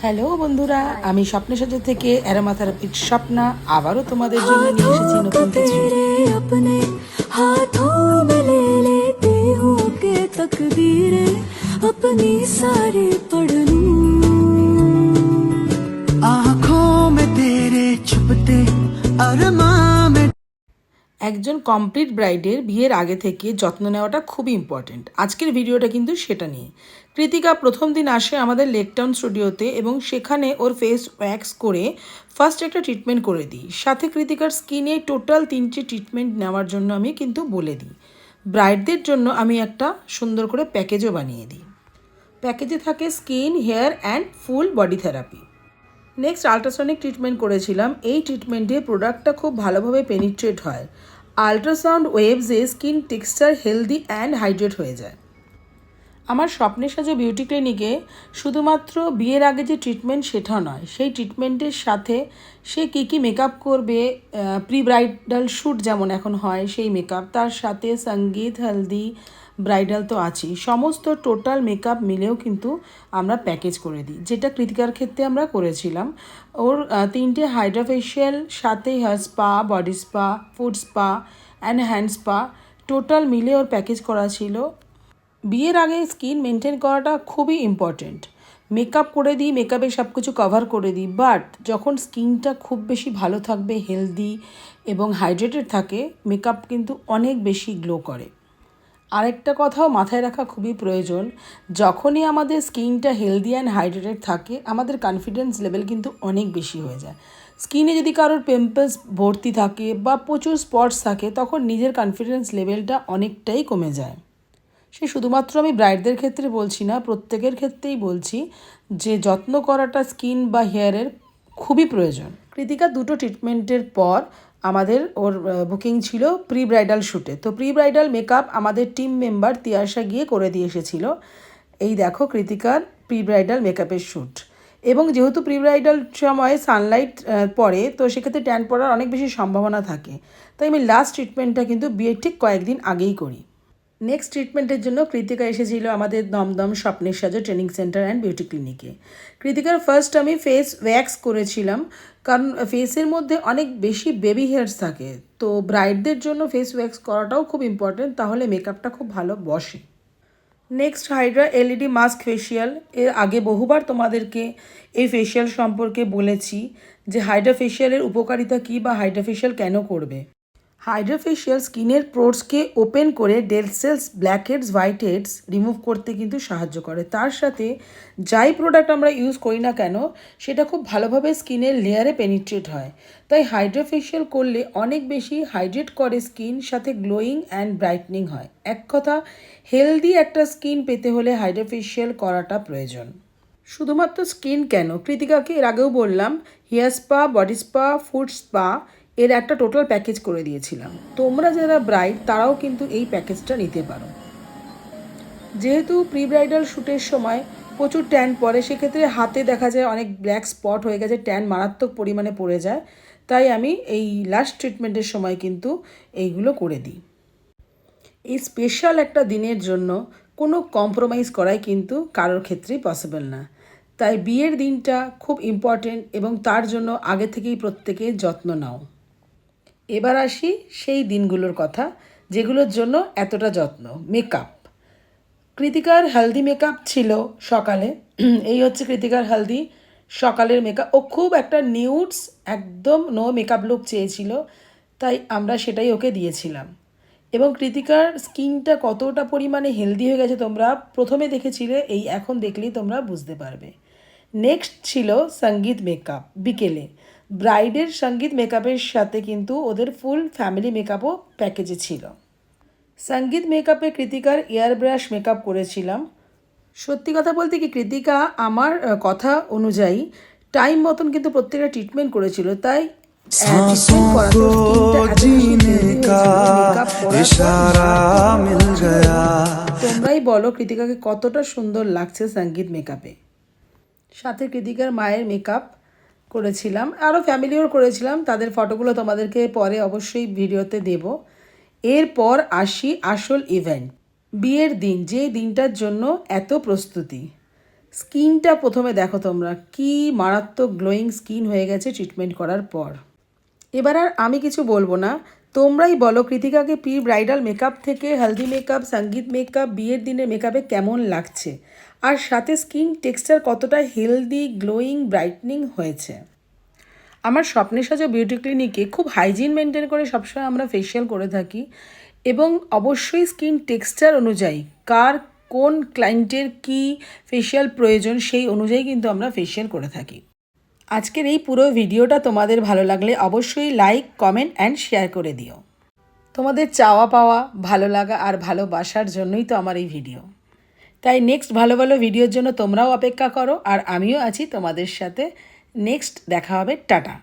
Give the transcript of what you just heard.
Hello বন্ধুরা, আমি স্বপ্নের সাথে থেকে অ্যারোমা থেরাপির স্বপ্না আবারও তোমাদের জন্য নিয়ে এসেছি নতুন কিছু। अपने हाथों में ले लेती हूँ कि तकदीरें अपनी सारी पढ़ लूं। आँखों में तेरे छुपते अरमां में একজন কমপ্লিট ব্রাইডের বিয়ের আগে থেকে যত্ন নেওয়াটা খুবই ইম্পর্টেন্ট। আজকের ভিডিওটা কিন্তু সেটা নিয়ে। কৃতিকা প্রথম দিন আসে আমাদের লেকটাউন স্টুডিওতে এবং সেখানে ওর ফেস ওয়্যাক্স করে ফার্স্ট একটা ট্রিটমেন্ট করে দিই। সাথে কৃতিকার স্কিনে টোটাল 3টে ট্রিটমেন্ট নেওয়ার জন্য আমি কিন্তু বলে দিই। ব্রাইডদের জন্য আমি একটা সুন্দর করে প্যাকেজও বানিয়ে দিই। প্যাকেজে থাকে skin, hair and full body therapy. Next ultrasonic treatment করেছিলাম। এই ট্রিটমেন্টে প্রোডাক্টটা খুব ভালোভাবে পেনিট্রেট হয়। আল্ট্রাসাউন্ড ওয়েভসে skin texture healthy and hydrate হয়ে যায়। আমার স্বপ্নের সাজো বিউটি ক্লিনিকে শুধুমাত্র বিয়ের আগে যে ট্রিটমেন্ট সেটা নয়, সেই ট্রিটমেন্টের সাথে সে কী কী মেকআপ করবে, প্রি ব্রাইডাল শ্যুট যেমন এখন হয় সেই মেকআপ, তার সাথে সঙ্গীত, হলদি, ব্রাইডাল তো আছেই, সমস্ত টোটাল মেকআপ মিলেও কিন্তু আমরা প্যাকেজ করে দিই, যেটা কৃতিকার ক্ষেত্রে আমরা করেছিলাম। ওর 3টে হাইড্রা ফেশিয়াল, সাথে hair spa, body spa, food spa and hand spa total মিলে ওর প্যাকেজ করা ছিল। বিয়ের আগে স্কিন মেনটেন করাটা খুবই ইম্পর্টেন্ট। মেকআপ করে দিই, মেকআপে সব কিছু কভার করে দিই, বাট যখন স্কিনটা খুব বেশি ভালো থাকবে, হেলদি এবং হাইড্রেটেড থাকে, মেকআপ কিন্তু অনেক বেশি গ্লো করে। আরেকটা কথাও মাথায় রাখা খুবই প্রয়োজন, যখনই আমাদের স্কিনটা হেলদি অ্যান্ড হাইড্রেটেড থাকে, আমাদের কনফিডেন্স লেভেল কিন্তু অনেক বেশি হয়ে যায়। স্কিনে যদি কারোর পিম্পলস ভর্তি থাকে বা প্রচুর স্পটস থাকে, তখন নিজের কনফিডেন্স লেভেলটা অনেকটাই কমে যায়। সে শুধুমাত্র আমি ব্রাইডদের ক্ষেত্রে বলছি না, প্রত্যেকের ক্ষেত্রেই বলছি যে যত্ন করাটা স্কিন বা হেয়ারের খুবই প্রয়োজন। কৃতিকা 2টো ট্রিটমেন্টের পর আমাদের ওর বুকিং ছিল প্রি ব্রাইডাল শ্যুটে। তো প্রি ব্রাইডাল মেকআপ আমাদের টিম মেম্বার তিয়াশা গিয়ে করে দিয়ে এসেছিল। এই দেখো কৃতিকার প্রি ব্রাইডাল মেকআপের শ্যুট। এবং যেহেতু প্রি ব্রাইডাল সময় সানলাইট পড়ে, তো সেক্ষেত্রে ট্যান পড়ার অনেক বেশি সম্ভাবনা থাকে, তাই আমি লাস্ট ট্রিটমেন্টটা কিন্তু বিয়ের ঠিক কয়েকদিন আগেই করি। নেক্সট ট্রিটমেন্টের জন্য কৃতিকা এসেছিল আমাদের দমদম স্বপ্নের সাজো ট্রেনিং সেন্টার অ্যান্ড বিউটি ক্লিনিকে। কৃতিকার ফার্স্ট আমি ফেস ওয়্যাক্স করেছিলাম, কারণ ফেসের মধ্যে অনেক বেশি বেবি হেয়ার্স থাকে, তো ব্রাইডদের জন্য ফেস ওয়্যাক্স করাটাও খুব ইম্পর্টেন্ট, তাহলে মেকআপটা খুব ভালো বসে। Next Hydra LED mask facial. এর আগে বহুবার তোমাদেরকে এই ফেশিয়াল সম্পর্কে বলেছি যে হাইড্রা ফেশিয়ালের উপকারিতা কী বা হাইড্রা ফেশিয়াল কেন করবে। হাইড্রা ফেশিয়াল স্কিনের পোর্সকে ওপেন করে dead cells, blackheads, whiteheads remove করতে কিন্তু সাহায্য করে। তার সাথে যাই প্রোডাক্ট আমরা ইউজ করি না কেন, সেটা খুব ভালোভাবে স্কিনের লেয়ারে পেনিট্রেট হয়। তাই হাইড্রা ফেশিয়াল করলে অনেক বেশি হাইড্রেট করে স্কিন, সাথে গ্লোয়িং অ্যান্ড ব্রাইটনিং হয়। এক কথা, হেলদি একটা স্কিন পেতে হলে হাইড্রা ফেশিয়াল করাটা প্রয়োজন। শুধুমাত্র স্কিন কেন, কৃতিকাকে এর আগেও বললাম hair spa, body spa, food spa এর একটা টোটাল প্যাকেজ করে দিয়েছিলাম। তোমরা যারা ব্রাইড তারাও কিন্তু এই প্যাকেজটা নিতে পারো। যেহেতু প্রি ব্রাইডাল শ্যুটের সময় প্রচুর ট্যান পড়ে, সেক্ষেত্রে হাতে দেখা যায় অনেক ব্ল্যাক স্পট হয়ে গেছে, ট্যান মারাত্মক পরিমাণে পড়ে যায়, তাই আমি এই লাস্ট ট্রিটমেন্টের সময় কিন্তু এইগুলো করে দিই। এই স্পেশাল একটা দিনের জন্য কোনো কম্প্রোমাইজ করাই কিন্তু কারোর ক্ষেত্রেই পসিবল না। তাই বিয়ের দিনটা খুব ইম্পর্টেন্ট এবং তার জন্য আগে থেকেই প্রত্যেকে যত্ন নাও। এবার আসি সেই দিনগুলোর কথা যেগুলোর জন্য এতটা যত্ন। মেকআপ। কৃতিকার হেলদি মেকআপ ছিল সকালে। এই হচ্ছে কৃতিকার হেলদি সকালের মেকআপ। ও খুব একটা নিউডস, একদম নো মেকআপ লুক চেয়েছিল, তাই আমরা সেটাই ওকে দিয়েছিলাম। এবং কৃতিকার স্কিনটা কতটা পরিমাণে হেলদি হয়ে গেছে তোমরা প্রথমে দেখেছিলে, এই এখন দেখলেই তোমরা বুঝতে পারবে। নেক্সট ছিল সঙ্গীত মেকআপ বিকেলে। ব্রাইডের সঙ্গীত মেকআপের সাথে কিন্তু ওদের ফুল ফ্যামিলি মেকআপও প্যাকেজে ছিল। সঙ্গীত মেকআপে কৃতিকার এয়ার ব্রাশ মেকআপ করেছিলাম। সত্যি কথা বলতে কি, কৃতিকা আমার কথা অনুযায়ী টাইম মতন কিন্তু প্রত্যেকটা ট্রিটমেন্ট করেছিল, তাই सांसों को जीने का इशारा मिल गया। তোমরাই বলো কৃতিকাকে কতটা সুন্দর লাগছে সঙ্গীত মেকআপে। সাথে কৃতিকার মায়ের মেকআপ করেছিলাম, আরও ফ্যামিলিও করেছিলাম, তাদের ফটোগুলো তোমাদেরকে পরে অবশ্যই ভিডিওতে দেব। এরপর আসি আসল ইভেন্ট, বিয়ের দিন, যে দিনটার জন্য এত প্রস্তুতি। স্কিনটা প্রথমে দেখো তোমরা, কি মারাত্মক গ্লোয়িং স্কিন হয়ে গেছে ট্রিটমেন্ট করার পর। এবার আর আমি কিছু বলবো না, তোমরাই বলো কৃতিকাকে প্রি ব্রাইডাল মেকআপ থেকে হলদি মেকআপ, সঙ্গীত মেকআপ, বিয়ের দিনের মেকআপে কেমন লাগছে, আর সাথে স্কিন টেক্সচার কতটা হেলদি, গ্লোয়িং, ব্রাইটনিং হয়েছে। আমার স্বপ্নের সাজা বিউটি ক্লিনিকে খুব হাইজিন মেনটেন করে সবসময় আমরা ফেশিয়াল করে থাকি, এবং অবশ্যই স্কিন টেক্সচার অনুযায়ী কার কোন ক্লায়েন্টের কী ফেশিয়াল প্রয়োজন সেই অনুযায়ী কিন্তু আমরা ফেশিয়াল করে থাকি। আজকের এই পুরো ভিডিওটা তোমাদের ভালো লাগলে অবশ্যই লাইক, কমেন্ট অ্যান্ড শেয়ার করে দিও। তোমাদের চাওয়া পাওয়া, ভালো লাগা আর ভালোবাসার জন্যই তো আমার এই ভিডিও। তাই নেক্সট ভালো ভালো ভিডিওর জন্য তোমরাও অপেক্ষা করো, আর আমিও আছি তোমাদের সাথে। নেক্সট দেখা হবে, টাটা।